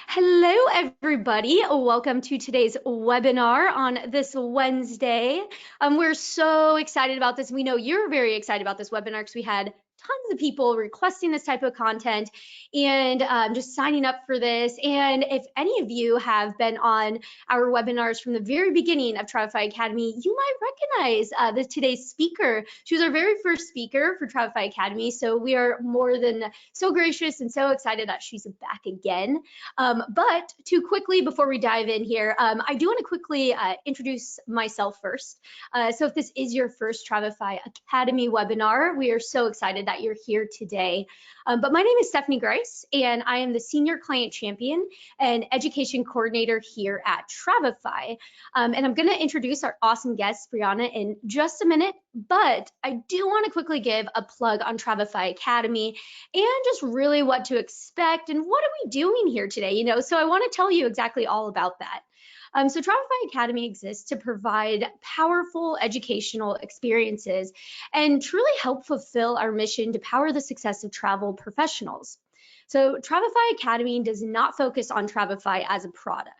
Hello, everybody. Welcome to today's webinar on this Wednesday. We're so excited about this. We know you're very excited about this webinar because we had tons of people requesting this type of content and just signing up for this. And if any of you have been on our webinars from the very beginning of Travefy Academy, you might recognize today's speaker. She was our very first speaker for Travefy Academy. So we are more than so gracious and so excited that she's back again. But to quickly, before we dive in here, I do want to quickly introduce myself first. So if this is your first Travefy Academy webinar, we are so excited that you're here today. But my name is Stephanie Grice, and I am the Senior Client Champion and Education Coordinator here at Travefy. And I'm going to introduce our awesome guest, Brianna, in just a minute. But I do want to quickly give a plug on Travefy Academy and just really what to expect and what are we doing here today, so I want to tell you exactly all about that. So Travefy Academy exists to provide powerful educational experiences and truly help fulfill our mission to power the success of travel professionals. So Travefy Academy does not focus on Travefy as a product.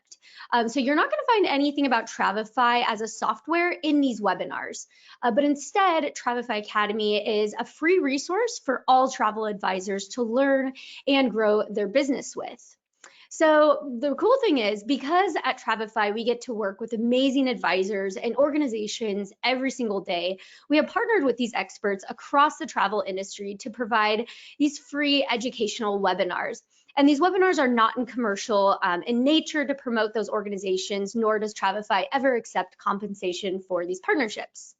So you're not going to find anything about Travefy as a software in these webinars, but instead Travefy Academy is a free resource for all travel advisors to learn and grow their business with. So the cool thing is, because at Travefy we get to work with amazing advisors and organizations every single day, we have partnered with these experts across the travel industry to provide these free educational webinars. And these webinars are not in commercial in nature to promote those organizations, nor does Travefy ever accept compensation for these partnerships.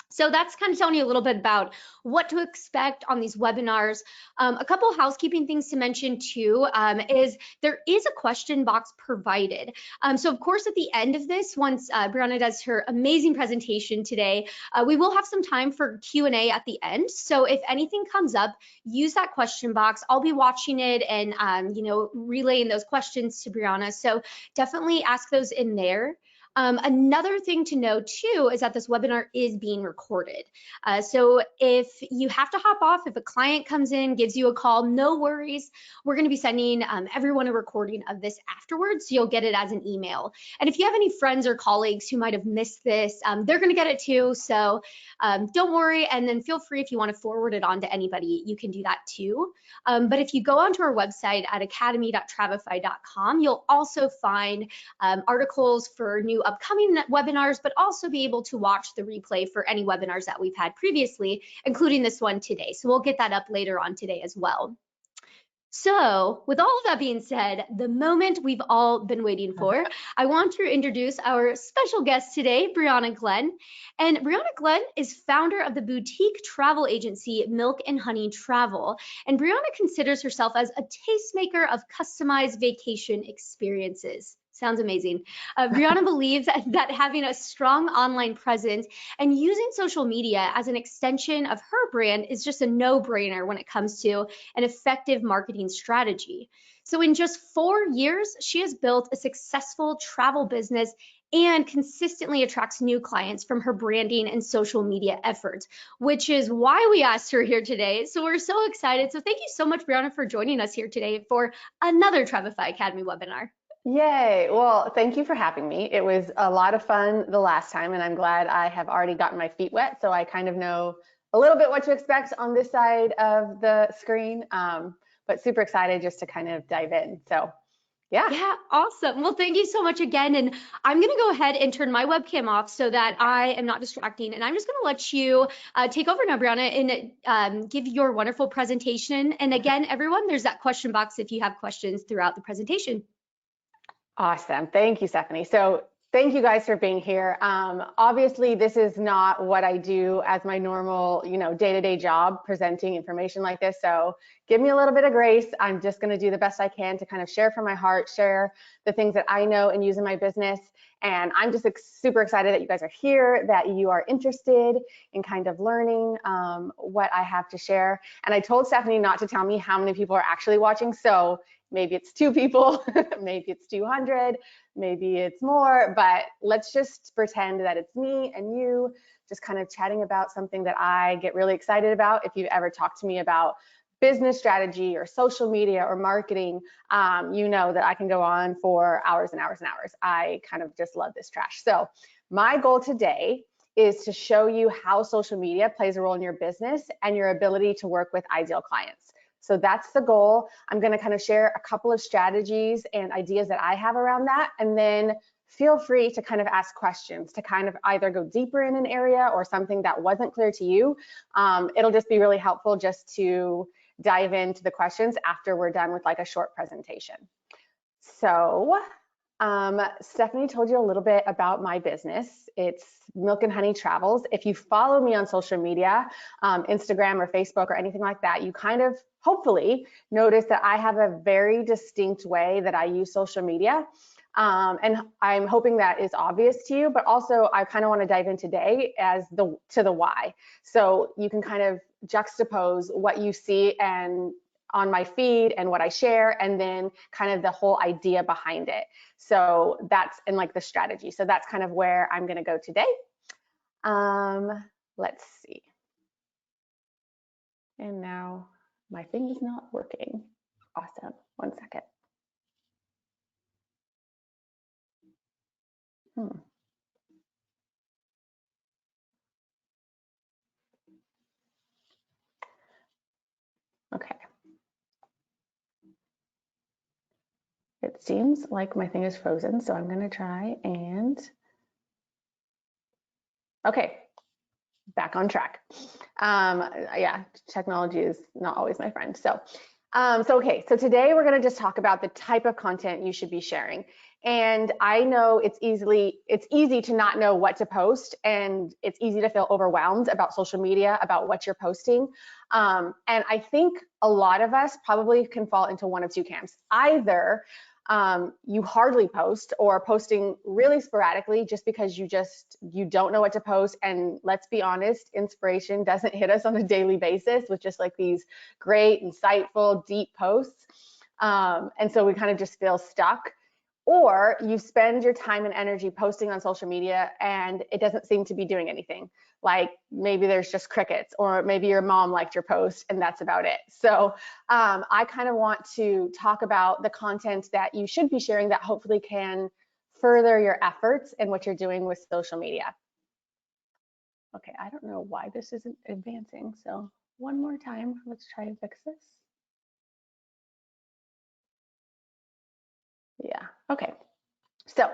So that's kind of telling you a little bit about what to expect on these webinars. A couple housekeeping things to mention too is there is a question box provided. So of course at the end of this, once Brianna does her amazing presentation today, we will have some time for Q&A at the end. So if anything comes up, use that question box. I'll be watching it and relaying those questions to Brianna. So definitely ask those in there. Another thing to know too is that this webinar is being recorded. So if you have to hop off, if a client comes in, gives you a call, no worries. We're going to be sending everyone a recording of this afterwards, so you'll get it as an email. And if you have any friends or colleagues who might have missed this, they're going to get it too. So don't worry, and then feel free if you want to forward it on to anybody, you can do that too. But if you go onto our website at academy.travefy.com, you'll also find articles for new upcoming webinars, but also be able to watch the replay for any webinars that we've had previously, including this one today. So we'll get that up later on today as well. So with all of that being said, the moment we've all been waiting for, I want to introduce our special guest today, Brianna Glenn. And Brianna Glenn is founder of the boutique travel agency Milk and Honey Travel. And Brianna considers herself as a tastemaker of customized vacation experiences. Sounds amazing. Brianna believes that having a strong online presence and using social media as an extension of her brand is just a no-brainer when it comes to an effective marketing strategy. So in just 4 years, she has built a successful travel business and consistently attracts new clients from her branding and social media efforts, which is why we asked her here today. So we're so excited. So thank you so much, Brianna, for joining us here today for another Travefy Academy webinar. Yay. Well, thank you for having me. It was a lot of fun the last time, and I'm glad I have already gotten my feet wet, so I kind of know a little bit what to expect on this side of the screen, but super excited just to kind of dive in. So yeah, awesome. Well, thank you so much again. And I'm going to go ahead and turn my webcam off so that I am not distracting. And I'm just going to let you take over now, Brianna, and give your wonderful presentation. And again, everyone, there's that question box if you have questions throughout the presentation. Awesome. Thank you, Stephanie. So thank you guys for being here. Obviously, this is not what I do as my normal, day-to-day job, presenting information like this. So give me a little bit of grace. I'm just going to do the best I can to kind of share from my heart, share the things that I know and use in my business. And I'm just super excited that you guys are here, that you are interested in kind of learning what I have to share. And I told Stephanie not to tell me how many people are actually watching. So maybe it's 2 people, maybe it's 200, maybe it's more, but let's just pretend that it's me and you just kind of chatting about something that I get really excited about. If you've ever talked to me about business strategy or social media or marketing, you know that I can go on for hours and hours and hours. I kind of just love this trash. So my goal today is to show you how social media plays a role in your business and your ability to work with ideal clients. So that's the goal. I'm going to kind of share a couple of strategies and ideas that I have around that, and then feel free to kind of ask questions to kind of either go deeper in an area or something that wasn't clear to you. It'll just be really helpful just to dive into the questions after we're done with like a short presentation. So Stephanie told you a little bit about my business. It's Milk and Honey Travels. If you follow me on social media, Instagram or Facebook or anything like that, you kind of hopefully notice that I have a very distinct way that I use social media. And I'm hoping that is obvious to you, but also I kind of want to dive in today to the why. So you can kind of juxtapose what you see and on my feed and what I share, and then kind of the whole idea behind it. So that's in like the strategy. So that's kind of where I'm going to go today. Let's see. And now my thing is not working. Awesome. 1 second. Okay. It seems like my thing is frozen, so I'm going to try and, okay, back on track. Yeah, technology is not always my friend. So today we're going to just talk about the type of content you should be sharing. And I know it's easy to not know what to post, and it's easy to feel overwhelmed about social media, about what you're posting. And I think a lot of us probably can fall into one of two camps. Either you hardly post, or posting really sporadically just because you don't know what to post. And let's be honest, inspiration doesn't hit us on a daily basis with just like these great, insightful, deep posts. And so we kind of just feel stuck. Or you spend your time and energy posting on social media and it doesn't seem to be doing anything. Like maybe there's just crickets, or maybe your mom liked your post and that's about it. So I kind of want to talk about the content that you should be sharing that hopefully can further your efforts in what you're doing with social media. Okay, I don't know why this isn't advancing. So one more time, let's try and fix this. Yeah, okay. So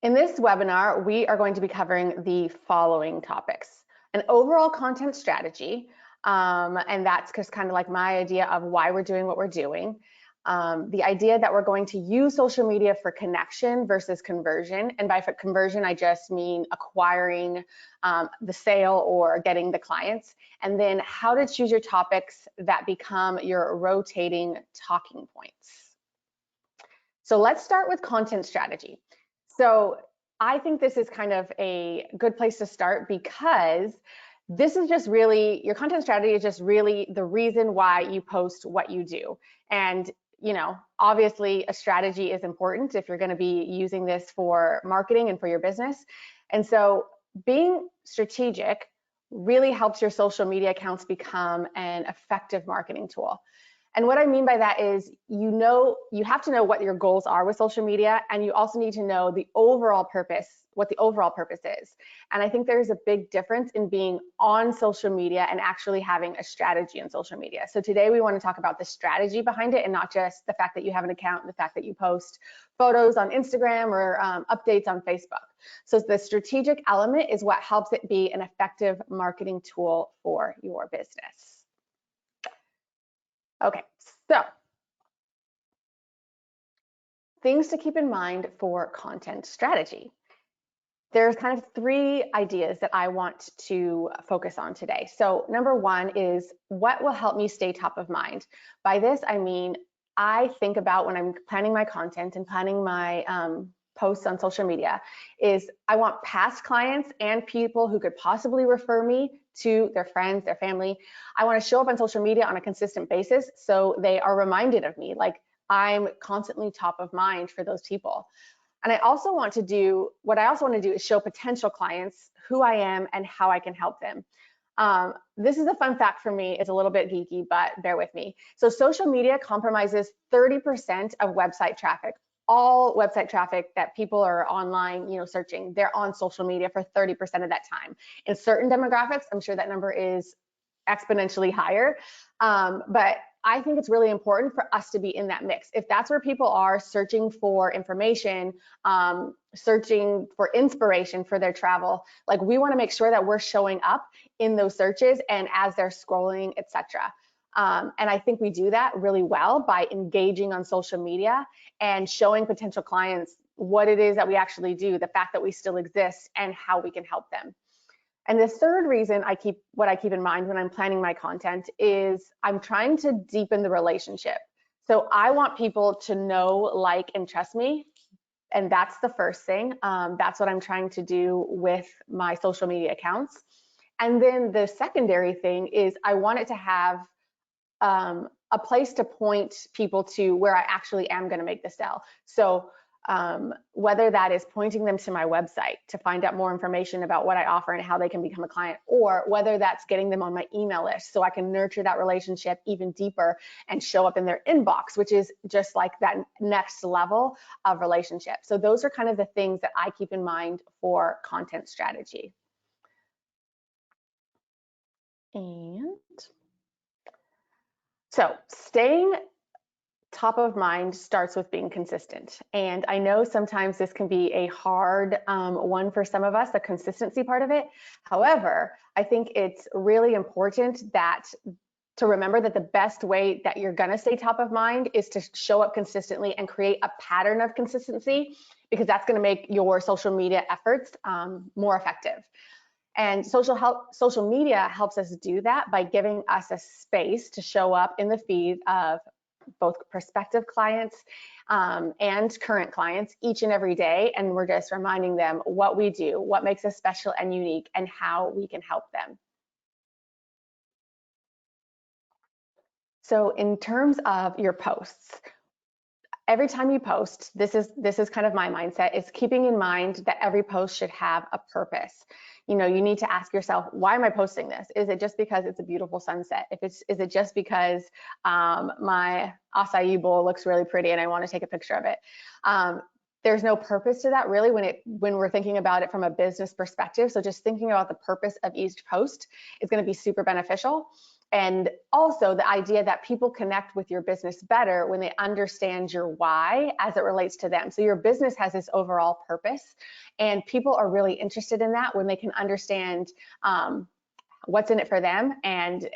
in this webinar, we are going to be covering the following topics: an overall content strategy, and that's just kind of like my idea of why we're doing what we're doing. The idea that we're going to use social media for connection versus conversion. And by conversion, I just mean acquiring the sale or getting the clients. And then how to choose your topics that become your rotating talking points. So let's start with content strategy. So I think this is kind of a good place to start, because this is just really, your content strategy is just really the reason why you post what you do. And you know, obviously a strategy is important if you're going to be using this for marketing and for your business. And so being strategic really helps your social media accounts become an effective marketing tool. And what I mean by that is, you have to know what your goals are with social media, and you also need to know the overall purpose, what the overall purpose is. And I think there's a big difference in being on social media and actually having a strategy in social media. So today we want to talk about the strategy behind it, and not just the fact that you have an account and the fact that you post photos on Instagram or updates on Facebook. So the strategic element is what helps it be an effective marketing tool for your business. Okay, so things to keep in mind for content strategy. There's kind of 3 ideas that I want to focus on today. So number 1 is, what will help me stay top of mind? By this, I mean, I think about when I'm planning my content and planning my posts on social media, is I want past clients and people who could possibly refer me to their friends, their family. I want to show up on social media on a consistent basis so they are reminded of me, like I'm constantly top of mind for those people. And what I also want to do is show potential clients who I am and how I can help them. This is a fun fact for me. It's a little bit geeky, but bear with me. So social media compromises 30% of website traffic. All website traffic that people are online, searching, they're on social media for 30% of that time. In certain demographics, I'm sure that number is exponentially higher. But I think it's really important for us to be in that mix. If that's where people are searching for information, searching for inspiration for their travel, like we want to make sure that we're showing up in those searches and as they're scrolling, etc. And I think we do that really well by engaging on social media and showing potential clients what it is that we actually do, the fact that we still exist, and how we can help them. And the third reason I keep in mind when I'm planning my content is I'm trying to deepen the relationship. So I want people to know, like, and trust me. And that's the first thing. That's what I'm trying to do with my social media accounts. And then the secondary thing is I want it to have a place to point people to where I actually am going to make the sale. So whether that is pointing them to my website to find out more information about what I offer and how they can become a client, or whether that's getting them on my email list so I can nurture that relationship even deeper and show up in their inbox, which is just like that next level of relationship. So those are kind of the things that I keep in mind for content strategy. And so staying top of mind starts with being consistent. And I know sometimes this can be a hard one for some of us, the consistency part of it. However, I think it's really important to remember that the best way that you're going to stay top of mind is to show up consistently and create a pattern of consistency, because that's going to make your social media efforts more effective. And social media helps us do that by giving us a space to show up in the feed of both prospective clients and current clients each and every day. And we're just reminding them what we do, what makes us special and unique, and how we can help them. So in terms of your posts, every time you post, this is kind of my mindset, is keeping in mind that every post should have a purpose. You need to ask yourself, why am I posting this? Is it just because it's a beautiful sunset? Is it just because my acai bowl looks really pretty and I want to take a picture of it? There's no purpose to that really when we're thinking about it from a business perspective. So just thinking about the purpose of each post is going to be super beneficial. And also the idea that people connect with your business better when they understand your why as it relates to them. So your business has this overall purpose, and people are really interested in that when they can understand what's in it for them and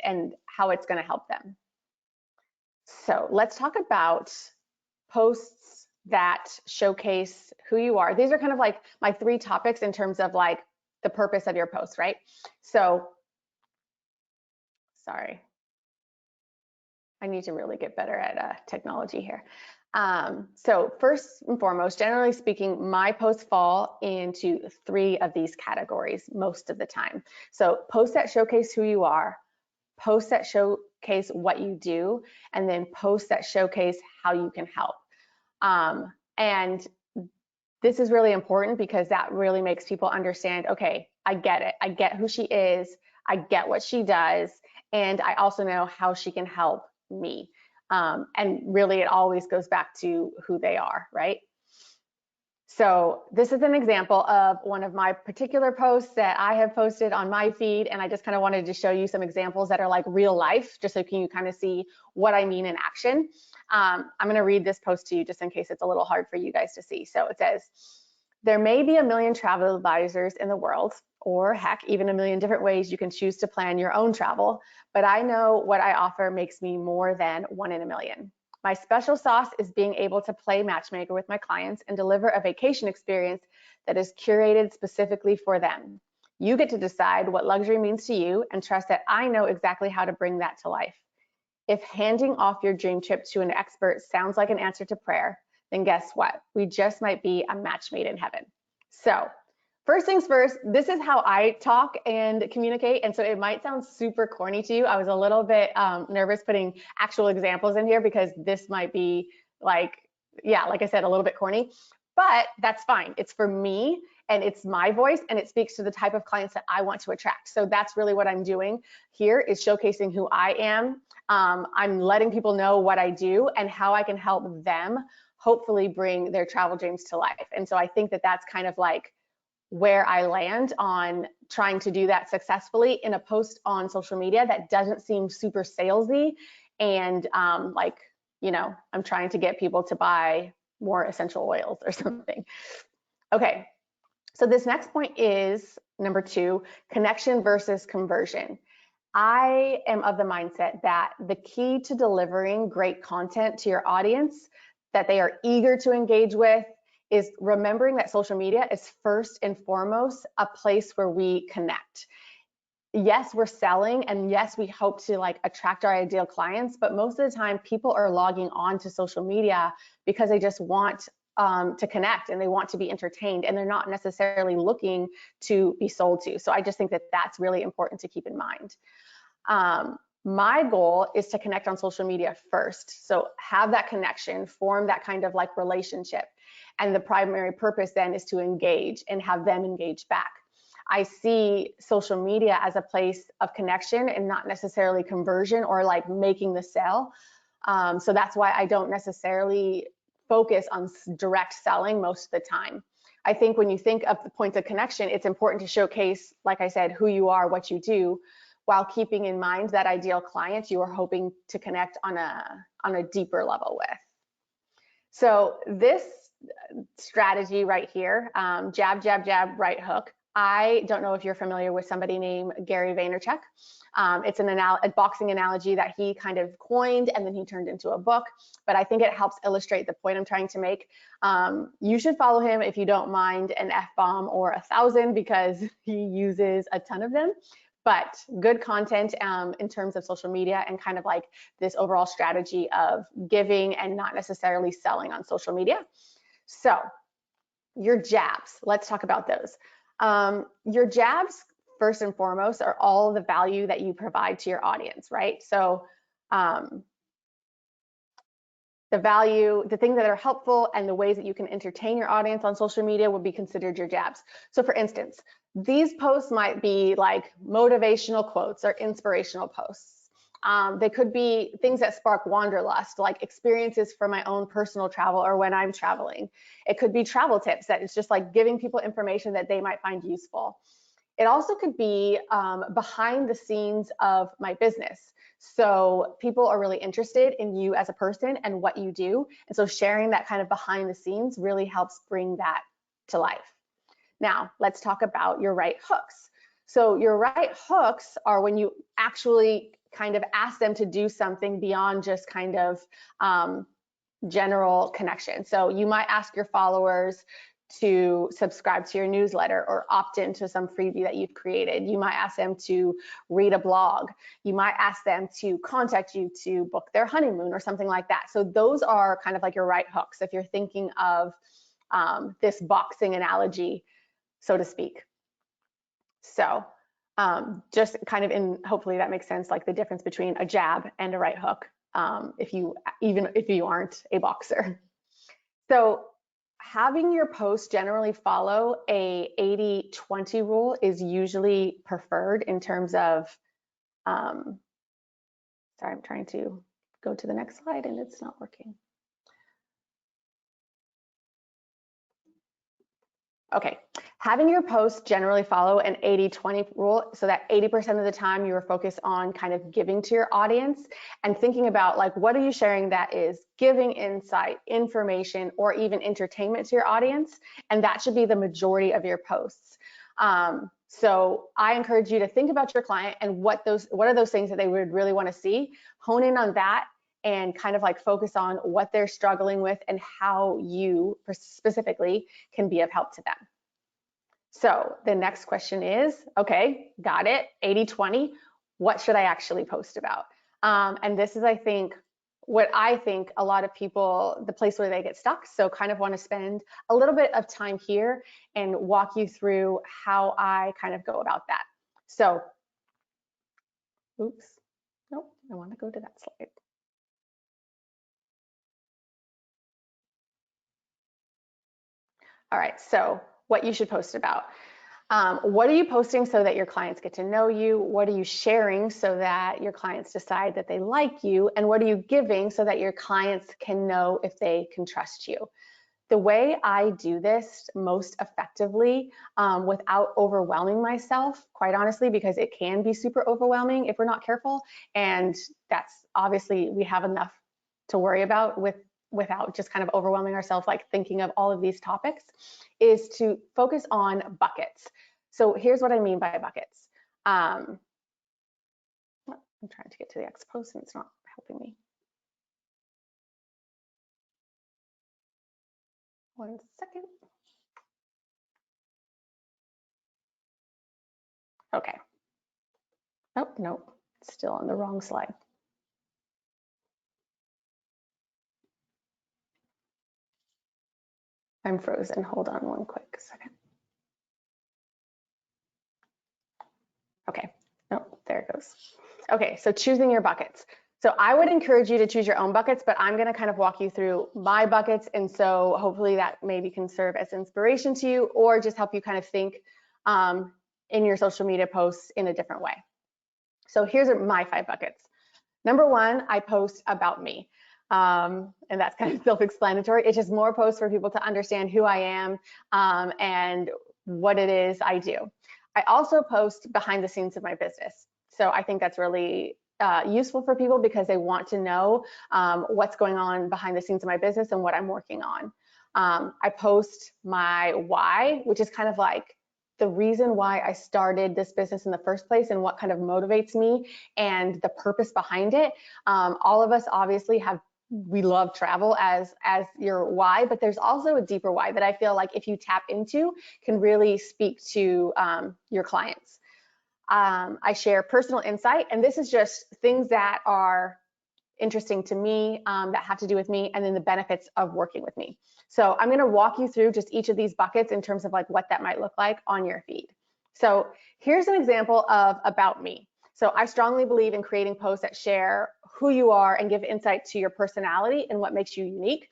how it's going to help them. So let's talk about posts that showcase who you are. These are kind of like my 3 topics in terms of like the purpose of your post, right? So sorry, I need to really get better at technology here. So first and foremost, generally speaking, my posts fall into 3 of these categories most of the time. So posts that showcase who you are, posts that showcase what you do, and then posts that showcase how you can help. And this is really important because that really makes people understand, okay, I get it. I get who she is. I get what she does. And I also know how she can help me. And really, it always goes back to who they are, right? So this is an example of one of my particular posts that I have posted on my feed. And I just kind of wanted to show you some examples that are like real life, just so you kind of see what I mean in action. I'm going to read this post to you just in case it's a little hard for you guys to see. So it says, there may be a million travel advisors in the world, or heck, even a million different ways you can choose to plan your own travel, but I know what I offer makes me more than 1 in a million. My special sauce is being able to play matchmaker with my clients and deliver a vacation experience that is curated specifically for them. You get to decide what luxury means to you and trust that I know exactly how to bring that to life. If handing off your dream trip to an expert sounds like an answer to prayer, then guess what? We just might be a match made in heaven. So first things first, this is how I talk and communicate. And so it might sound super corny to you. I was a little bit nervous putting actual examples in here because this might be like, yeah, like I said, a little bit corny. but that's fine. It's for me and it's my voice and it speaks to the type of clients that I want to attract. So that's really what I'm doing here, is showcasing who I am. I'm letting people know what I do and how I can help them hopefully bring their travel dreams to life. And so I think that that's kind of like where I land on trying to do that successfully in a post on social media that doesn't seem super salesy and like, you know, I'm trying to get people to buy more essential oils or something. Okay, so this next point is number 2, connection versus conversion. I am of the mindset that the key to delivering great content to your audience that they are eager to engage with is remembering that social media is first and foremost a place where we connect. Yes, we're selling, and yes, we hope to like attract our ideal clients, but most of the time people are logging on to social media because they just want to connect and they want to be entertained, and they're not necessarily looking to be sold to. So I just think that that's really important to keep in mind. My goal is to connect on social media first. So have that connection, form that kind of like relationship. And the primary purpose then is to engage and have them engage back. I see social media as a place of connection and not necessarily conversion or like making the sale. So that's why I don't necessarily focus on direct selling most of the time. I think when you think of the points of connection, it's important to showcase, like I said, who you are, what you do, while keeping in mind that ideal client you are hoping to connect on a deeper level with. So this strategy right here, jab, jab, jab, right hook. I don't know if you're familiar with somebody named Gary Vaynerchuk. It's a boxing analogy that he kind of coined and then he turned into a book, but I think it helps illustrate the point I'm trying to make. You should follow him if you don't mind an F-bomb or 1,000 because he uses a ton of them. But good content in terms of social media and kind of like this overall strategy of giving and not necessarily selling on social media. So your jabs, let's talk about those. Your jabs, first and foremost, are all the value that you provide to your audience, right? So the value, the things that are helpful and the ways that you can entertain your audience on social media would be considered your jabs. So for instance, these posts might be like motivational quotes or inspirational posts. They could be things that spark wanderlust, like experiences from my own personal travel or when I'm traveling. It could be travel tips that it's just like giving people information that they might find useful. It also could be behind the scenes of my business. So people are really interested in you as a person and what you do. And so sharing that kind of behind the scenes really helps bring that to life. Now, let's talk about your right hooks. So your right hooks are when you actually kind of ask them to do something beyond just kind of general connection. So you might ask your followers to subscribe to your newsletter or opt into some freebie that you've created. You might ask them to read a blog. You might ask them to contact you to book their honeymoon or something like that. So those are kind of like your right hooks if you're thinking of this boxing analogy, so to speak. So just kind of hopefully that makes sense, like the difference between a jab and a right hook, even if you aren't a boxer. So having your post generally follow a 80-20 rule is usually preferred in terms of, sorry, I'm trying to go to the next slide and it's not working. Okay, having your post generally follow an 80-20 rule so that 80% of the time you are focused on kind of giving to your audience and thinking about like, what are you sharing that is giving insight, information, or even entertainment to your audience? And that should be the majority of your posts. So I encourage you to think about your client and what are those things that they would really want to see, hone in on that, and kind of like focus on what they're struggling with and how you specifically can be of help to them. So the next question is, okay, got it, 80-20, what should I actually post about? And this is, I think a lot of people, the place where they get stuck. So kind of want to spend a little bit of time here and walk you through how I kind of go about that. So, oops, nope, I want to go to that slide. All right, so what you should post about. What are you posting so that your clients get to know you? What are you sharing so that your clients decide that they like you? And what are you giving so that your clients can know if they can trust you? The way I do this most effectively without overwhelming myself, quite honestly, because it can be super overwhelming if we're not careful. And that's obviously, we have enough to worry about without just kind of overwhelming ourselves, like thinking of all of these topics, is to focus on buckets. So here's what I mean by buckets. I'm trying to get to the X post and it's not helping me. One second. Okay. Oh, no, still on the wrong slide. I'm frozen. Hold on one quick second. Okay. Oh, there it goes. Okay, so choosing your buckets. So I would encourage you to choose your own buckets, but I'm going to kind of walk you through my buckets. And so hopefully that maybe can serve as inspiration to you or just help you kind of think in your social media posts in a different way. So here's my 5 buckets. Number 1, I post about me. And that's kind of self-explanatory. It's just more posts for people to understand who I am and what it is I do. I also post behind the scenes of my business. So I think that's really useful for people because they want to know what's going on behind the scenes of my business and what I'm working on. I post my why, which is kind of like the reason why I started this business in the first place and what kind of motivates me and the purpose behind it. All of us obviously we love travel as your why, but there's also a deeper why that I feel like if you tap into can really speak to your clients. I share personal insight, and this is just things that are interesting to me that have to do with me, and then the benefits of working with me. So I'm going to walk you through just each of these buckets in terms of like what that might look like on your feed. So here's an example of about me. So I strongly believe in creating posts that share who you are and give insight to your personality and what makes you unique.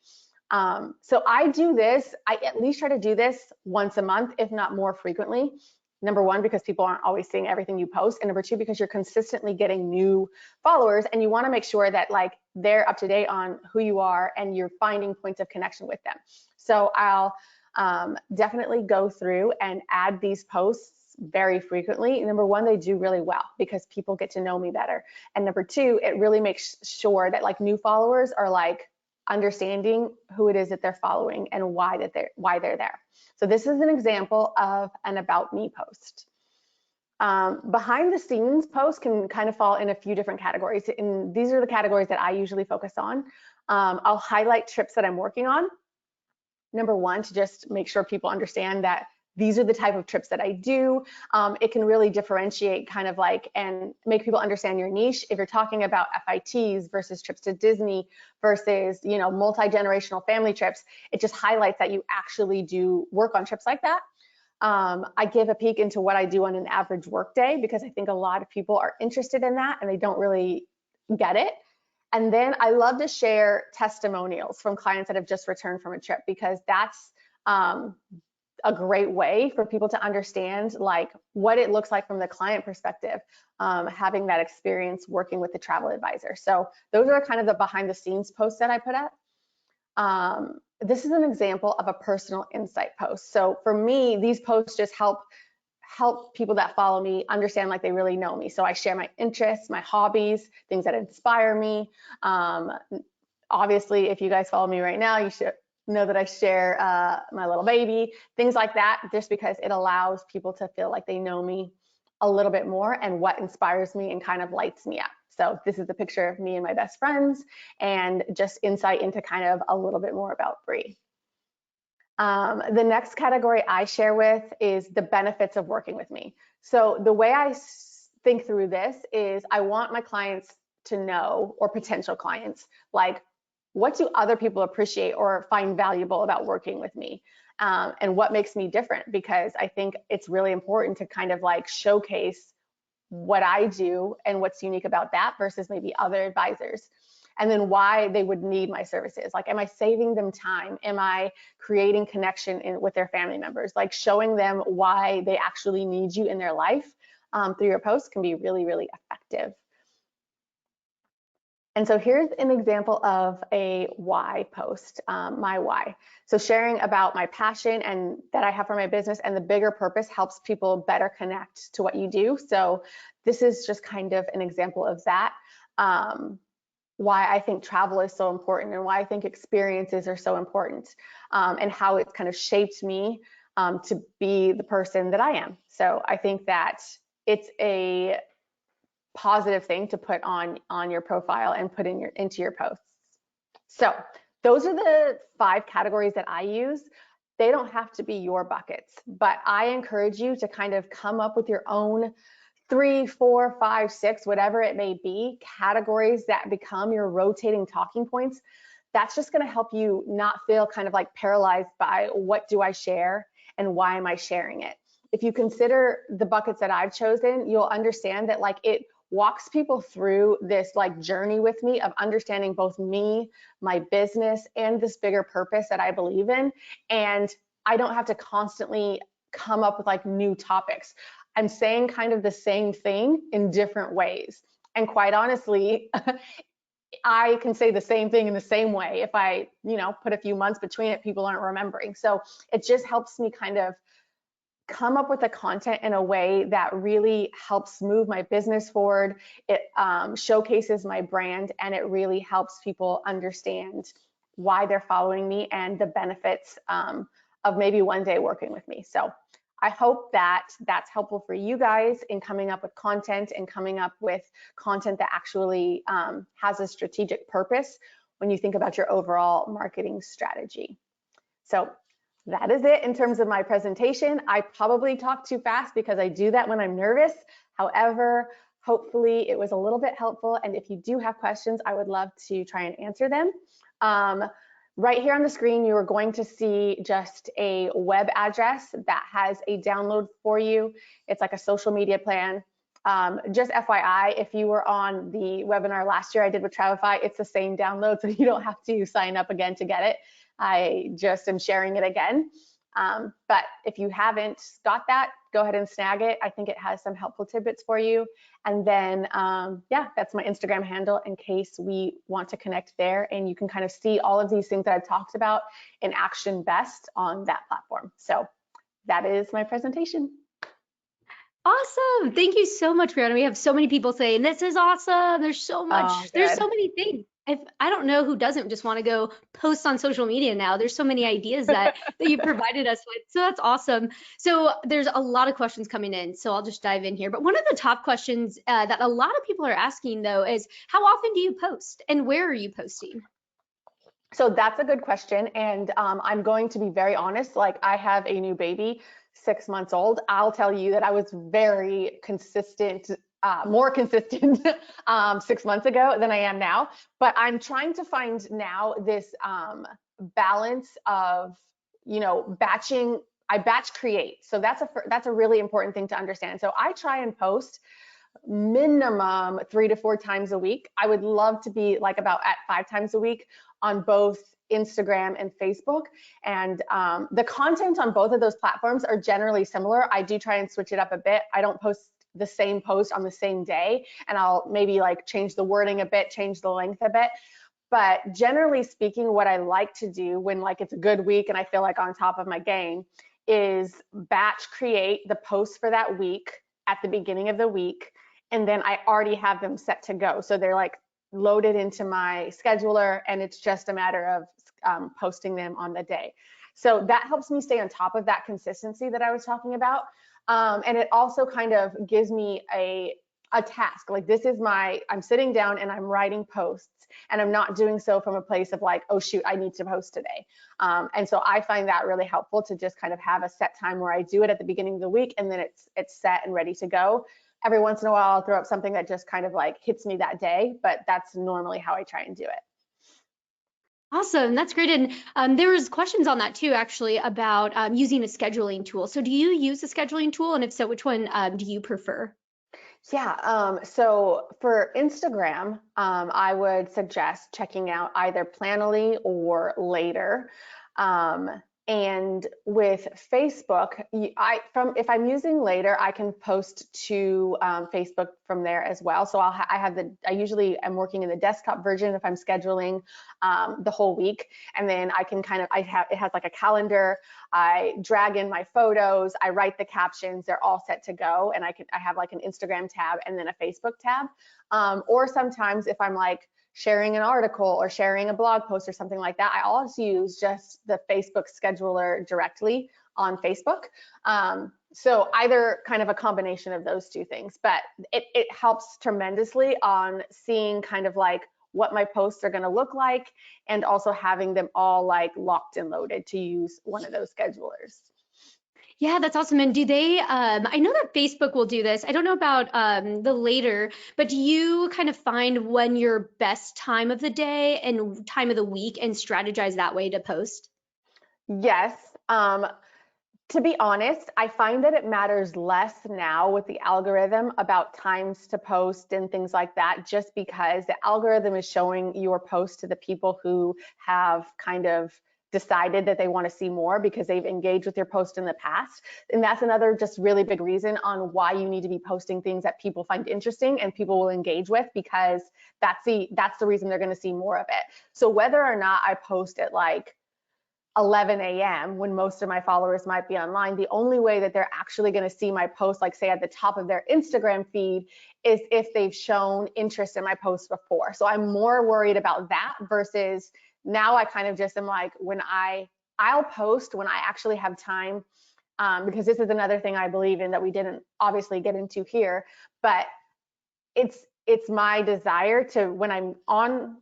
So I do this, I at least try to do this once a month, if not more frequently. Number 1, because people aren't always seeing everything you post. And number 2, because you're consistently getting new followers and you want to make sure that like they're up to date on who you are and you're finding points of connection with them. So I'll definitely go through and add these posts very frequently. Number 1, they do really well because people get to know me better. And number 2, it really makes sure that like new followers are like understanding who it is that they're following and why they're there. So this is an example of an about me post. Behind the scenes posts can kind of fall in a few different categories, and these are the categories that I usually focus on. I'll highlight trips that I'm working on. Number 1, to just make sure people understand that these are the type of trips that I do. It can really differentiate kind of like and make people understand your niche. If you're talking about FITs versus trips to Disney versus, you know, multi-generational family trips, it just highlights that you actually do work on trips like that. I give a peek into what I do on an average work day because I think a lot of people are interested in that and they don't really get it. And then I love to share testimonials from clients that have just returned from a trip because that's a great way for people to understand like what it looks like from the client perspective, having that experience working with the travel advisor. So those are kind of the behind the scenes posts that I put up. This is an example of a personal insight post. So for me, these posts just help people that follow me understand like they really know me. So I share my interests, my hobbies, things that inspire me. Obviously, if you guys follow me right now, you should know that I share my little baby, things like that, just because it allows people to feel like they know me a little bit more and what inspires me and kind of lights me up. So this is a picture of me and my best friends and just insight into kind of a little bit more about Bree. The next category I share with is the benefits of working with me. So the way I think through this is I want my clients to know, or potential clients, like what do other people appreciate or find valuable about working with me? And what makes me different? Because I think it's really important to kind of like showcase what I do and what's unique about that versus maybe other advisors. and then why they would need my services. Like, am I saving them time? Am I creating connection with their family members? Like, showing them why they actually need you in their life through your posts can be really, really effective. And so here's an example of a why post, my why. So sharing about my passion and that I have for my business and the bigger purpose helps people better connect to what you do. So this is just kind of an example of that. Why I think travel is so important and why I think experiences are so important, and how it's kind of shaped me to be the person that I am. So I think that it's a positive thing to put on your profile and put into your posts. So those are the 5 categories that I use. They don't have to be your buckets, but I encourage you to kind of come up with your own 3, 4, 5, 6, whatever it may be, categories that become your rotating talking points. That's just going to help you not feel kind of like paralyzed by what do I share and why am I sharing it. If you consider the buckets that I've chosen, you'll understand that like it walks people through this like journey with me of understanding both me, my business, and this bigger purpose that I believe in. And I don't have to constantly come up with like new topics. I'm saying kind of the same thing in different ways. And quite honestly, I can say the same thing in the same way. If I, put a few months between it, people aren't remembering. So it just helps me kind of come up with the content in a way that really helps move my business forward. It showcases my brand, and it really helps people understand why they're following me and the benefits of maybe one day working with me. So I hope that that's helpful for you guys in coming up with content and coming up with content that actually has a strategic purpose when you think about your overall marketing strategy. So that is it in terms of my presentation. I probably talk too fast because I do that when I'm nervous. However, hopefully it was a little bit helpful. And if you do have questions, I would love to try and answer them. Right here on the screen, you are going to see just a web address that has a download for you. It's like a social media plan. Just FYI, if you were on the webinar last year I did with Travefy, it's the same download, so you don't have to sign up again to get it. I just am sharing it again. But if you haven't got that, go ahead and snag it. I think it has some helpful tidbits for you. And then, yeah, that's my Instagram handle in case we want to connect there. And you can kind of see all of these things that I've talked about in action best on that platform. So that is my presentation. Awesome. Thank you so much, Brianna. We have so many people saying this is awesome. There's so much, there's so many things. I don't know who doesn't just want to go post on social media now. There's so many ideas that you provided us with. So that's awesome. So there's a lot of questions coming in. So I'll just dive in here. But one of the top questions that a lot of people are asking though is how often do you post and where are you posting? So that's a good question. And I'm going to be very honest, like I have a new baby, 6 months old. I'll tell you that I was very consistent, more consistent 6 months ago than I am now. But I'm trying to find now this balance of, batching. I batch create. So that's a really important thing to understand. So I try and post minimum 3 to 4 times a week. I would love to be like about at 5 times a week on both Instagram and Facebook. And the content on both of those platforms are generally similar. I do try and switch it up a bit. I don't post the same post on the same day, and I'll maybe like change the wording a bit, change the length a bit. But generally speaking, what I like to do when like it's a good week and I feel like on top of my game is batch create the posts for that week at the beginning of the week. And then I already have them set to go. So they're like loaded into my scheduler, and it's just a matter of posting them on the day. So that helps me stay on top of that consistency that I was talking about. And it also kind of gives me a task. Like this is I'm sitting down and I'm writing posts, and I'm not doing so from a place of like, oh shoot, I need to post today. And so I find that really helpful to just kind of have a set time where I do it at the beginning of the week, and then it's set and ready to go. Every once in a while, I'll throw up something that just kind of like hits me that day, but that's normally how I try and do it. Awesome, that's great. And there was questions on that too, actually, about using a scheduling tool. So do you use a scheduling tool? And if so, which one do you prefer? Yeah, so for Instagram, I would suggest checking out either Planoly or Later. Um, and with Facebook, if I'm using Later, I can post to Facebook from there as well. So I usually am working in the desktop version if I'm scheduling the whole week, and then I can it has like a calendar. I drag in my photos, I write the captions, they're all set to go. And I have like an Instagram tab and then a Facebook tab. Or sometimes if I'm like sharing an article or sharing a blog post or something like that, I also use just the Facebook scheduler directly on Facebook. So either kind of a combination of those two things, but it helps tremendously on seeing kind of like what my posts are going to look like, and also having them all like locked and loaded to use one of those schedulers. Yeah, that's awesome. And do they, I know that Facebook will do this. I don't know about the Later, but do you kind of find when your best time of the day and time of the week and strategize that way to post? Yes. To be honest, I find that it matters less now with the algorithm about times to post and things like that, just because the algorithm is showing your post to the people who have kind of decided that they want to see more because they've engaged with your post in the past. And that's another just really big reason on why you need to be posting things that people find interesting and people will engage with, because that's the reason they're going to see more of it. So whether or not I post at like 11 a.m. when most of my followers might be online, the only way that they're actually going to see my post, like say at the top of their Instagram feed, is if they've shown interest in my post before. So I'm more worried about that versus now I kind of just am like, I'll post when I actually have time, because this is another thing I believe in that we didn't obviously get into here, but it's my desire to, when I'm on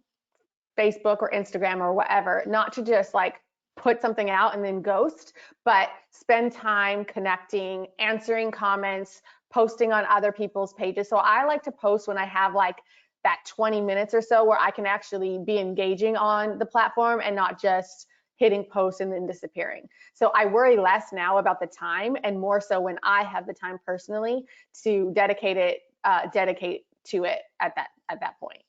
Facebook or Instagram or whatever, not to just like put something out and then ghost, but spend time connecting, answering comments, posting on other people's pages. So I like to post when I have like that 20 minutes or so where I can actually be engaging on the platform and not just hitting post and then disappearing. So I worry less now about the time and more so when I have the time personally to dedicate to it at that point.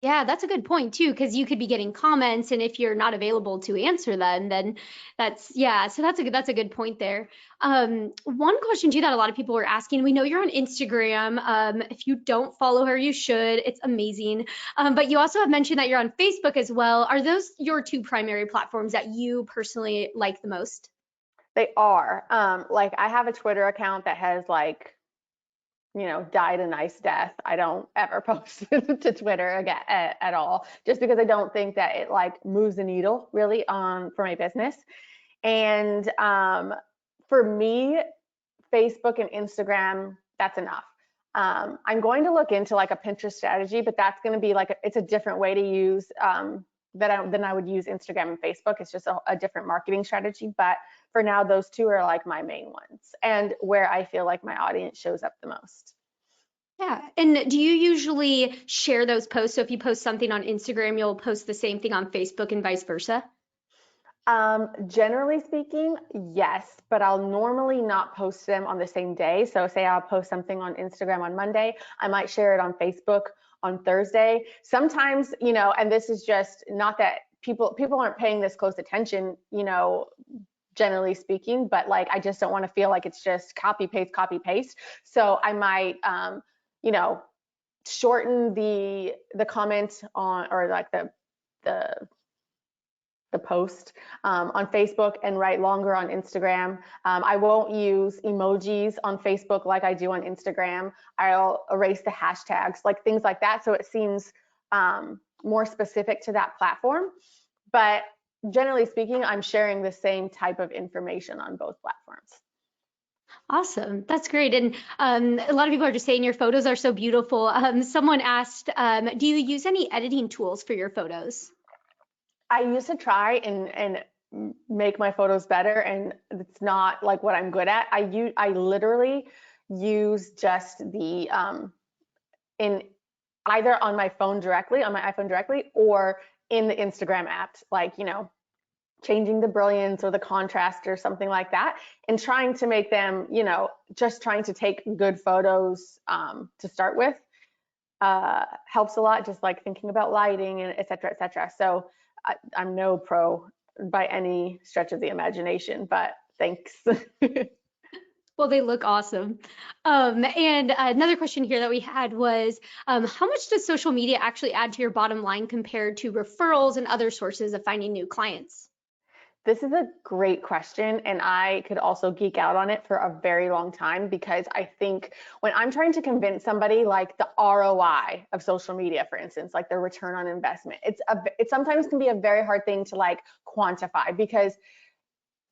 Yeah, that's a good point too, because you could be getting comments, and if you're not available to answer them, then that's yeah. So that's a good point there. One question too that a lot of people were asking. We know you're on Instagram. If you don't follow her, you should. It's amazing. But you also have mentioned that you're on Facebook as well. Are those your two primary platforms that you personally like the most? They are. Like I have a Twitter account that has like, died a nice death. I don't ever post to Twitter again at all, just because I don't think that it like moves the needle really on for my business. And for me, Facebook and Instagram, that's enough. I'm going to look into like a Pinterest strategy, but that's going to be like it's a different way to use than I would use Instagram and Facebook. It's just a different marketing strategy. But for now, those two are like my main ones and where I feel like my audience shows up the most. Yeah. And do you usually share those posts? So if you post something on Instagram, you'll post the same thing on Facebook and vice versa? Generally speaking, yes, but I'll normally not post them on the same day. So say I'll post something on Instagram on Monday, I might share it on Facebook on Thursday. Sometimes, and this is just not that people aren't paying this close attention, generally speaking, but like I just don't want to feel like it's just copy paste. So I might you know, shorten the comment on, or like the the post on Facebook and write longer on Instagram. I won't use emojis on Facebook like I do on Instagram. I'll erase the hashtags, like things like that. So it seems more specific to that platform. But generally speaking, I'm sharing the same type of information on both platforms. Awesome. That's great. And a lot of people are just saying your photos are so beautiful. Someone asked, do you use any editing tools for your photos? I used to try and make my photos better, and it's not like what I'm good at. I literally use just the in either on my phone directly, on my iPhone directly, or in the Instagram app, like changing the brilliance or the contrast or something like that, and trying to make them, just trying to take good photos to start with helps a lot, just like thinking about lighting and et cetera, et cetera. So I'm no pro by any stretch of the imagination, but thanks. Well, they look awesome. And another question here that we had was, how much does social media actually add to your bottom line compared to referrals and other sources of finding new clients? This is a great question, and I could also geek out on it for a very long time, because I think when I'm trying to convince somebody like the ROI of social media, for instance, like the return on investment, it sometimes can be a very hard thing to like quantify, because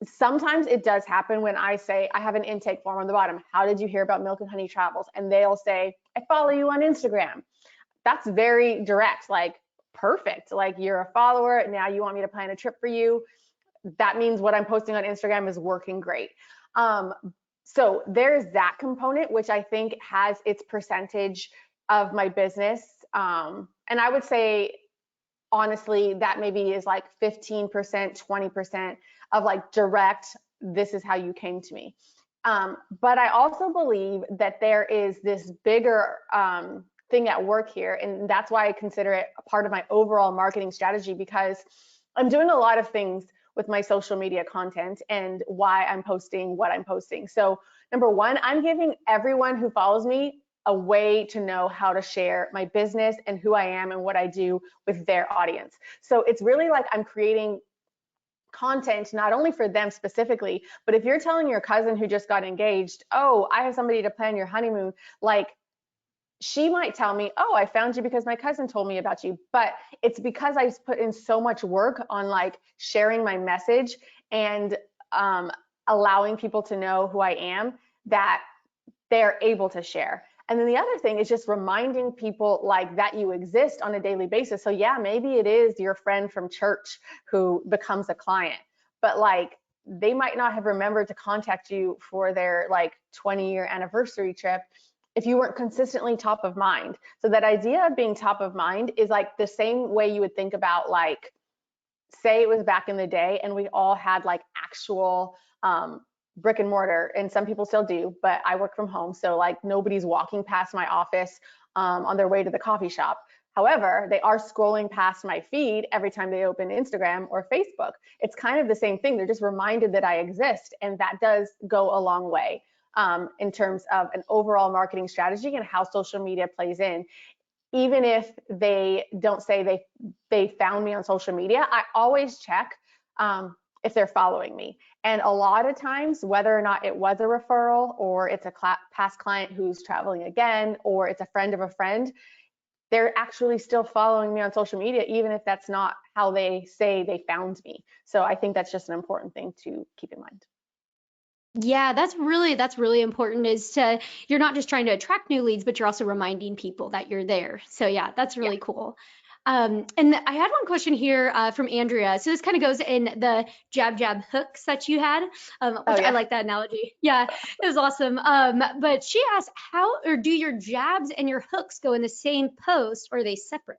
sometimes it does happen when I say I have an intake form on the bottom. How did you hear about Milk and Honey Travels? And they'll say, I follow you on Instagram. That's very direct, like perfect. Like you're a follower. Now you want me to plan a trip for you. That means what I'm posting on Instagram is working great. So there's that component, which I think has its percentage of my business. And I would say, honestly, that maybe is like 15%, 20% of like direct, this is how you came to me. But I also believe that there is this bigger thing at work here. And that's why I consider it a part of my overall marketing strategy, because I'm doing a lot of things with my social media content and why I'm posting what I'm posting. So number one, I'm giving everyone who follows me a way to know how to share my business and who I am and what I do with their audience. So it's really like I'm creating content not only for them specifically, but if you're telling your cousin who just got engaged, oh, I have somebody to plan your honeymoon, like she might tell me, oh, I found you because my cousin told me about you. But it's because I put in so much work on like sharing my message and allowing people to know who I am, that they're able to share. And then the other thing is just reminding people like that you exist on a daily basis. So yeah, maybe it is your friend from church who becomes a client, but like they might not have remembered to contact you for their like 20-year anniversary trip if you weren't consistently top of mind. So that idea of being top of mind is like the same way you would think about, like, say it was back in the day and we all had like actual brick and mortar, and some people still do, but I work from home, so like nobody's walking past my office on their way to the coffee shop. However, they are scrolling past my feed every time they open Instagram or Facebook. It's kind of the same thing. They're just reminded that I exist, and that does go a long way in terms of an overall marketing strategy and how social media plays in. Even if they don't say they found me on social media, I always check if they're following me. And a lot of times, whether or not it was a referral or it's a past client who's traveling again, or it's a friend of a friend, they're actually still following me on social media, even if that's not how they say they found me. So I think that's just an important thing to keep in mind. Yeah, that's really important, is to, you're not just trying to attract new leads, but you're also reminding people that you're there. So yeah, that's Yeah. really cool. And I had one question here from Andrea. So this kind of goes in the jab jab hooks that you had, Oh which I yeah. like that analogy. Yeah, it was awesome. But she asked, how or do your jabs and your hooks go in the same post, or are they separate?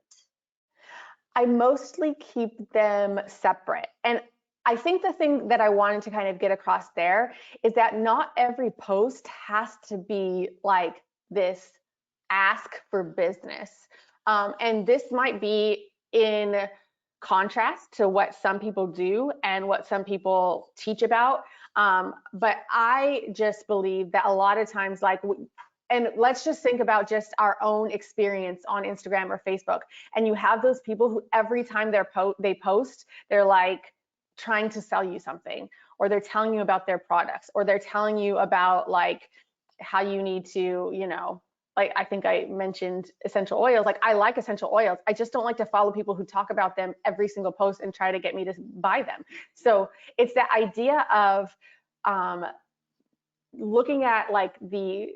I mostly keep them separate. And I think the thing that I wanted to kind of get across there is that not every post has to be like this ask for business. And this might be in contrast to what some people do and what some people teach about. But I just believe that a lot of times, like, and let's just think about just our own experience on Instagram or Facebook. And you have those people who every time they post, they're like trying to sell you something, or they're telling you about their products, or they're telling you about like how you need to, like I think I mentioned essential oils. Like I like essential oils. I just don't like to follow people who talk about them every single post and try to get me to buy them. So it's that idea of looking at like the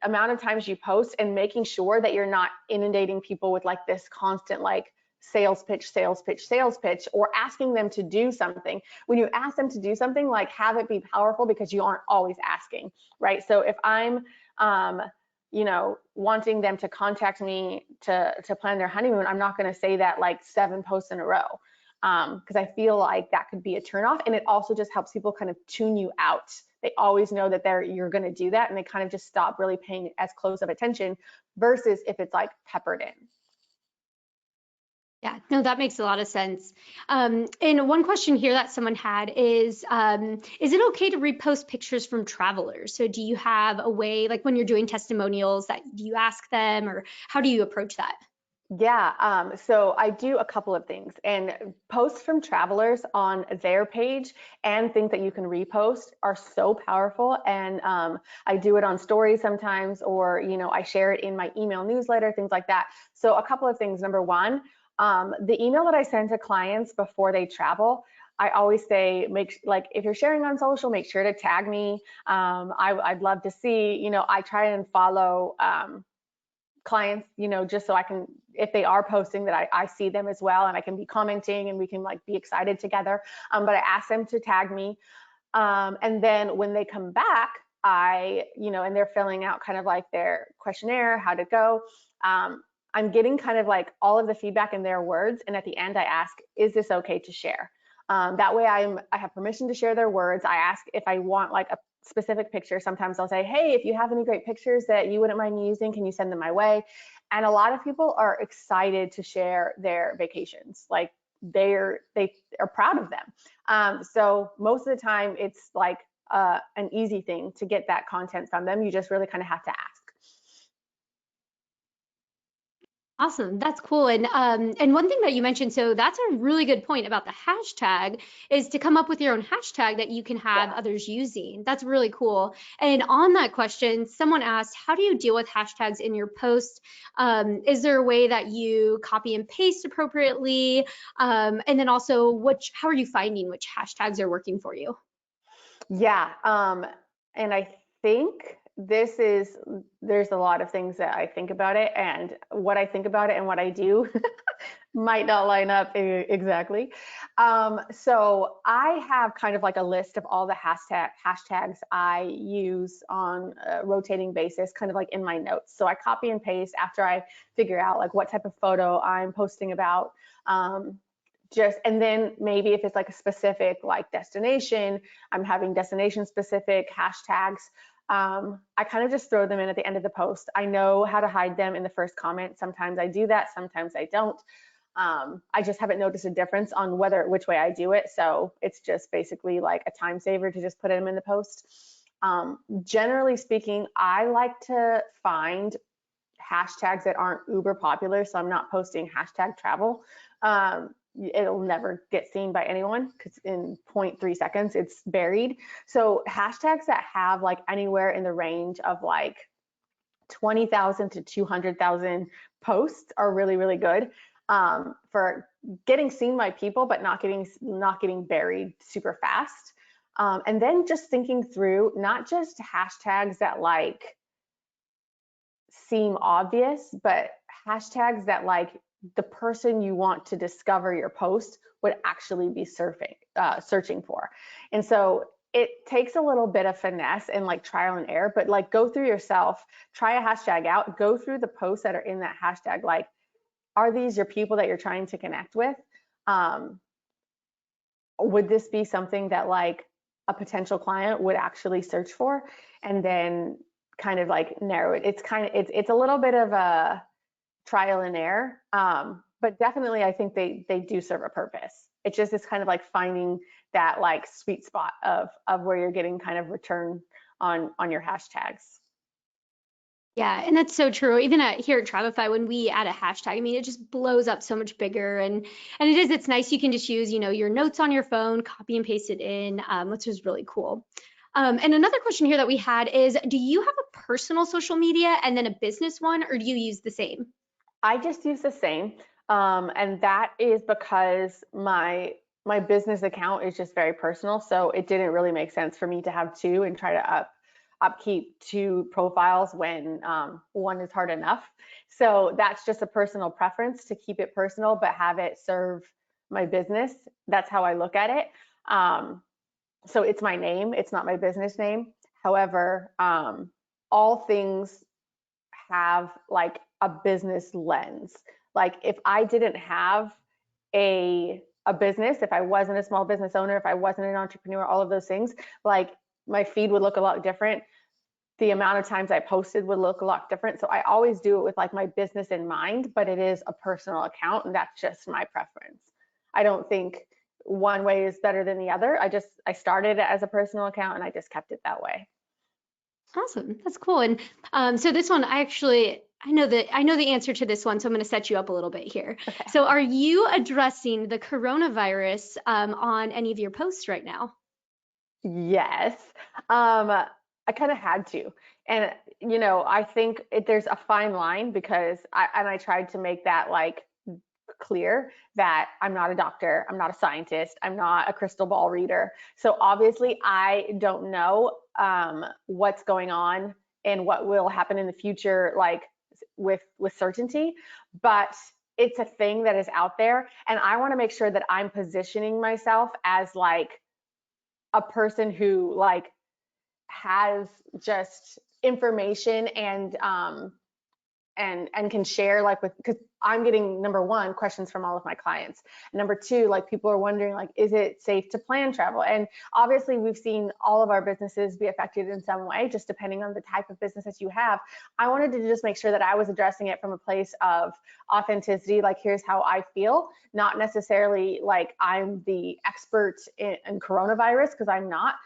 amount of times you post and making sure that you're not inundating people with like this constant like sales pitch, sales pitch, sales pitch, or asking them to do something. When you ask them to do something, like have it be powerful, because you aren't always asking, right? So if I'm wanting them to contact me to plan their honeymoon, I'm not going to say that like 7 posts in a row. because I feel like that could be a turnoff, and it also just helps people kind of tune you out. They always know that you're going to do that, and they kind of just stop really paying as close of attention versus if it's like peppered in. Yeah, no, that makes a lot of sense. And one question here that someone had is it okay to repost pictures from travelers? So do you have a way, like when you're doing testimonials, that do you ask them, or how do you approach that? Yeah, so I do a couple of things, and posts from travelers on their page and things that you can repost are so powerful. And I do it on stories sometimes, or I share it in my email newsletter, things like that. So a couple of things. Number one, the email that I send to clients before they travel, I always say, if you're sharing on social, make sure to tag me. I'd love to see, I try and follow clients, just so I can, if they are posting, that I see them as well, and I can be commenting and we can like be excited together. But I ask them to tag me. And then when they come back, and they're filling out kind of like their questionnaire, how to go. I'm getting kind of like all of the feedback in their words. And at the end, I ask, is this okay to share? That way I have permission to share their words. I ask if I want like a specific picture. Sometimes I'll say, hey, if you have any great pictures that you wouldn't mind me using, can you send them my way? And a lot of people are excited to share their vacations. Like they are proud of them. So most of the time it's like an easy thing to get that content from them. You just really kind of have to ask. Awesome. That's cool. And one thing that you mentioned, so that's a really good point about the hashtag, is to come up with your own hashtag that you can have Yeah. others using. That's really cool. And on that question, someone asked, how do you deal with hashtags in your post? Is there a way that you copy and paste appropriately? And then also, how are you finding which hashtags are working for you? Yeah, and I think there's a lot of things that I think about it, and what I think about it and what I do might not line up exactly. So I have kind of like a list of all the hashtags I use on a rotating basis, kind of like in my notes. So I copy and paste after I figure out like what type of photo I'm posting about. And then maybe if it's like a specific like destination, I'm having destination specific hashtags. I kind of just throw them in at the end of the post. I know how to hide them in the first comment. Sometimes I do that, sometimes I don't. I just haven't noticed a difference on which way I do it. So it's just basically like a time saver to just put them in the post. Generally speaking, I like to find hashtags that aren't uber popular. So I'm not posting hashtag travel. It'll never get seen by anyone because in 0.3 seconds it's buried. So hashtags that have like anywhere in the range of like 20,000 to 200,000 posts are really, really good for getting seen by people, but not getting buried super fast. And then just thinking through not just hashtags that like seem obvious, but hashtags that like the person you want to discover your post would actually be searching for. And so it takes a little bit of finesse and like trial and error, but like go through yourself, try a hashtag out, go through the posts that are in that hashtag. Like, are these your people that you're trying to connect with? Would this be something that like a potential client would actually search for? And then kind of like narrow it. It's a little bit of a trial and error, but definitely I think they do serve a purpose. It's kind of like finding that like sweet spot of where you're getting kind of return on your hashtags. Yeah, and that's so true. Even here at Travify, when we add a hashtag, I mean, it just blows up so much bigger. And it's nice. You can just use, your notes on your phone, copy and paste it in, which is really cool. And another question here that we had is, do you have a personal social media and then a business one, or do you use the same? I just use the same, and that is because my business account is just very personal, so it didn't really make sense for me to have two and try to upkeep two profiles when one is hard enough. So that's just a personal preference to keep it personal, but have it serve my business. That's how I look at it. So it's my name, it's not my business name. However, all things have like a business lens. Like if I didn't have a a business, if I wasn't a small business owner, if I wasn't an entrepreneur, all of those things, like my feed would look a lot different. The amount of times I posted would look a lot different. So I always do it with like my business in mind, but it is a personal account and that's just my preference. I don't think one way is better than the other. I started it as a personal account and I just kept it that way. Awesome. That's cool. And so this one, I know the answer to this one, so I'm going to set you up a little bit here. Okay. So are you addressing the coronavirus on any of your posts right now? Yes. I kind of had to. And I think there's a fine line because I tried to make that like clear that I'm not a doctor, I'm not a scientist, I'm not a crystal ball reader. So obviously I don't know what's going on and what will happen in the future, like with certainty, but it's a thing that is out there. And I want to make sure that I'm positioning myself as like a person who like has just information and can share like with, because I'm getting, number one, questions from all of my clients. Number two, like people are wondering like, is it safe to plan travel? And obviously we've seen all of our businesses be affected in some way, just depending on the type of business that you have. I wanted to just make sure that I was addressing it from a place of authenticity, like here's how I feel, not necessarily like I'm the expert in coronavirus, because I'm not,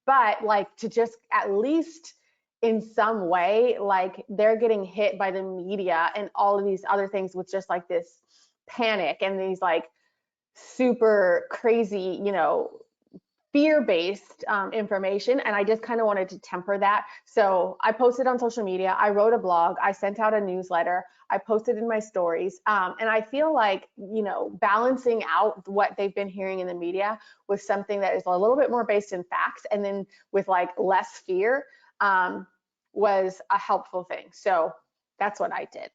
but like to just at least in some way, like they're getting hit by the media and all of these other things with just like this panic and these like super crazy, fear-based information. And I just kind of wanted to temper that. So I posted on social media, I wrote a blog, I sent out a newsletter, I posted in my stories. And I feel like, balancing out what they've been hearing in the media with something that is a little bit more based in facts and then with like less fear was a helpful thing. So that's what I did.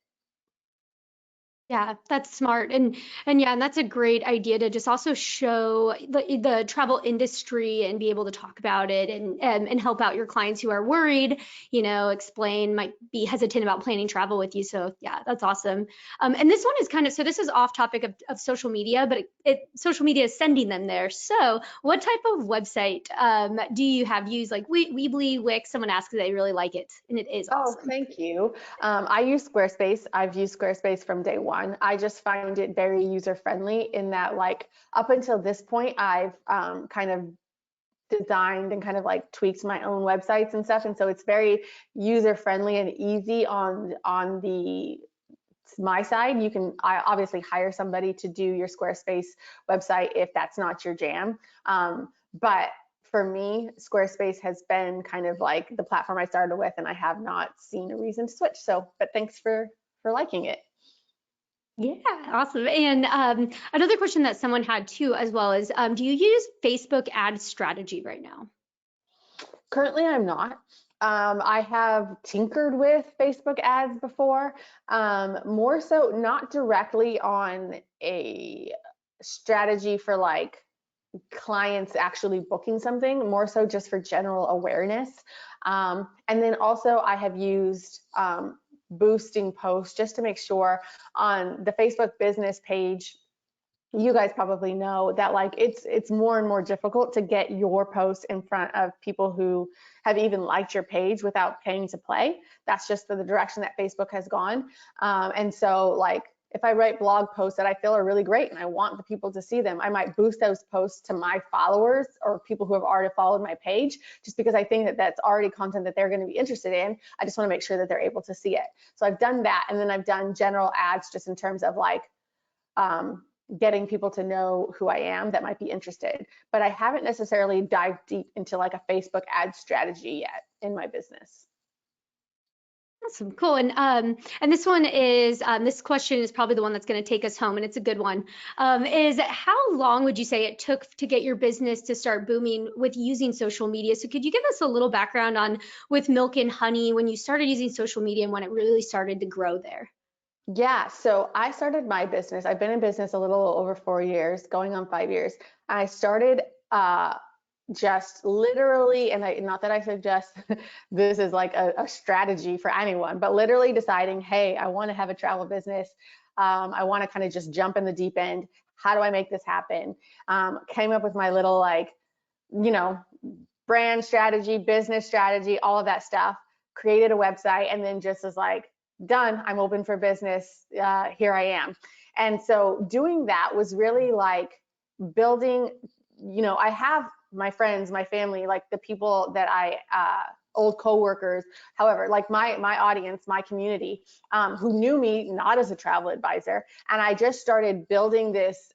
Yeah, that's smart. And yeah, and that's a great idea to just also show the travel industry and be able to talk about it and help out your clients who are worried, explain, might be hesitant about planning travel with you. So yeah, that's awesome. And this one is so this is off topic of social media, but social media is sending them there. So what type of website do you have used? Like Weebly, Wix? Someone asked because they really like it, and it is Oh, awesome. thank you. I use Squarespace. I've used Squarespace from day one. I just find it very user friendly in that, like, up until this point, I've kind of designed and kind of like tweaked my own websites and stuff. And so it's very user friendly and easy on the my side. You can obviously hire somebody to do your Squarespace website if that's not your jam. But for me, Squarespace has been kind of like the platform I started with, and I have not seen a reason to switch. So, but thanks for liking it. Yeah, awesome. And another question that someone had too, as well, is do you use Facebook ad strategy right now? Currently, I'm not. I have tinkered with Facebook ads before, more so not directly on a strategy for like clients actually booking something, more so just for general awareness. And then also I have used boosting posts just to make sure on the Facebook business page. You guys probably know that like it's more and more difficult to get your post in front of people who have even liked your page without paying to play. That's just the direction that Facebook has gone. And so like if I write blog posts that I feel are really great and I want the people to see them, I might boost those posts to my followers or people who have already followed my page, just because I think that that's already content that they're going to be interested in. I just want to make sure that they're able to see it. So I've done that. And then I've done general ads just in terms of like, getting people to know who I am that might be interested. But I haven't necessarily dived deep into like a Facebook ad strategy yet in my business. Awesome, cool. And this one is this question is probably the one that's going to take us home, and it's a good one. Is how long would you say it took to get your business to start booming with using social media? So could you give us a little background on with Milk and Honey when you started using social media and when it really started to grow there? Yeah, so I started my business. I've been in business a little over 4 years, going on 5 years. I started just literally, and not that I suggest this is like a strategy for anyone, but literally deciding, hey, I want to have a travel business. I want to kind of just jump in the deep end. how do I make this happen? Came up with my little like, you know, brand strategy, business strategy, all of that stuff, created a website, and then just was like, done, I'm open for business, here I am. And so doing that was really like building, I have my friends, my family, like the people that old coworkers, however, like my audience, my community, who knew me not as a travel advisor. And I just started building this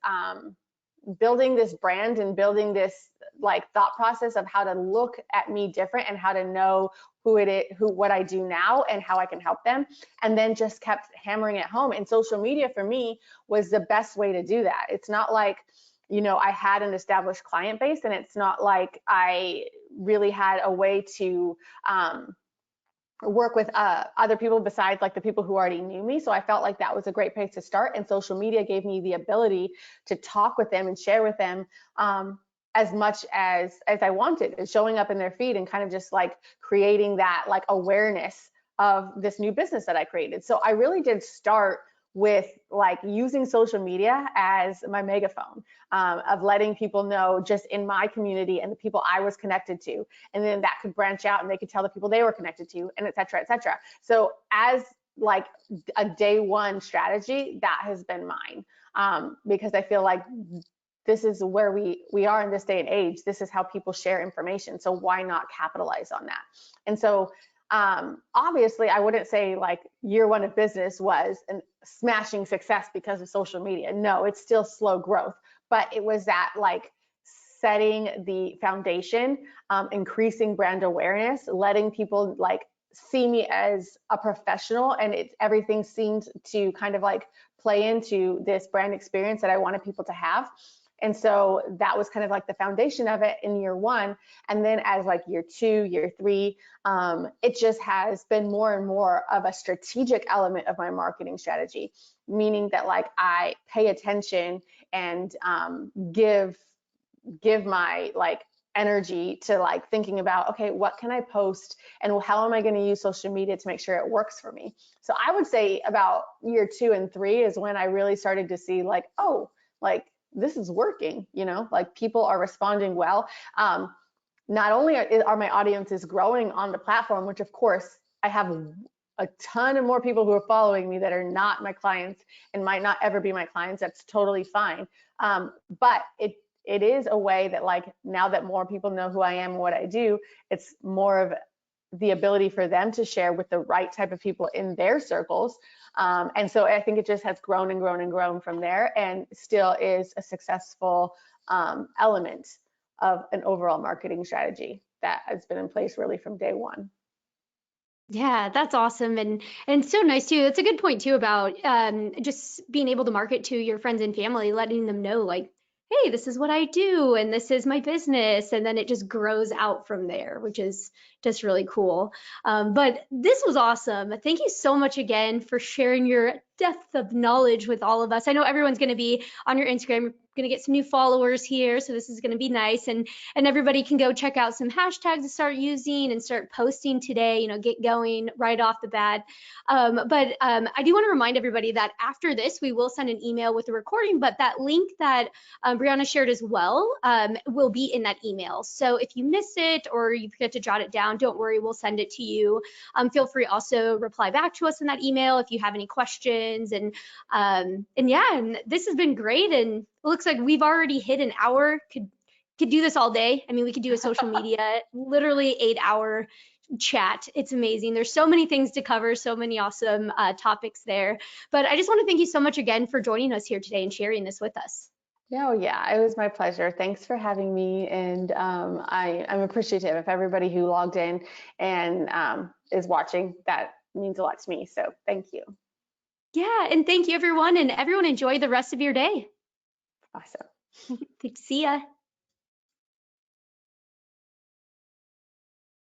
brand and building this like thought process of how to look at me different and how to know what I do now and how I can help them. And then just kept hammering it home. And social media for me was the best way to do that. It's not like, I had an established client base, and it's not like I really had a way to work with other people besides like the people who already knew me. So I felt like that was a great place to start. And social media gave me the ability to talk with them and share with them as much as I wanted, and showing up in their feed and kind of just like creating that like awareness of this new business that I created. So I really did start with like using social media as my megaphone, of letting people know just in my community and the people I was connected to. And then that could branch out and they could tell the people they were connected to, and et cetera, et cetera. So as like a day one strategy, that has been mine, because I feel like this is where we are in this day and age. This is how people share information. So why not capitalize on that? And so obviously I wouldn't say like year one of business was a smashing success because of social media. No, it's still slow growth, but it was that like setting the foundation, increasing brand awareness, letting people like see me as a professional, and everything seemed to kind of like play into this brand experience that I wanted people to have. And so that was kind of like the foundation of it in year one. And then as like year two, year three, it just has been more and more of a strategic element of my marketing strategy, meaning that like I pay attention and give my like energy to like thinking about, okay, what can I post and how am I going to use social media to make sure it works for me? So I would say about year 2 and 3 is when I really started to see like, oh, like this is working, like people are responding well. Not only are my audiences growing on the platform, which of course I have a ton of more people who are following me that are not my clients and might not ever be my clients. That's totally fine. But it is a way that like now that more people know who I am and what I do, it's more of the ability for them to share with the right type of people in their circles. And so I think it just has grown and grown and grown from there, and still is a successful element of an overall marketing strategy that has been in place really from day one. Yeah, that's awesome. And so nice too. That's a good point too about just being able to market to your friends and family, letting them know like, hey, this is what I do and this is my business. And then it just grows out from there, which is just really cool. But this was awesome. Thank you so much again for sharing your depth of knowledge with all of us. I know everyone's going to be on your Instagram. You're going to get some new followers here, so this is going to be nice, and everybody can go check out some hashtags to start using and start posting today, get going right off the bat. But I do want to remind everybody that after this we will send an email with the recording, but that link that Brianna shared as well will be in that email. So if you miss it or you forget to jot it down, don't worry, we'll send it to you. Feel free also reply back to us in that email if you have any questions. And yeah, and this has been great, and it looks like we've already hit an hour. Could do this all day. I mean, we could do a social media literally 8-hour chat. It's amazing. There's so many things to cover, so many awesome topics there. But I just want to thank you so much again for joining us here today and sharing this with us. Oh yeah, it was my pleasure. Thanks for having me, and I'm appreciative of everybody who logged in and is watching. That means a lot to me, so thank you. Yeah, and thank you everyone, and everyone enjoy the rest of your day. Awesome. See ya.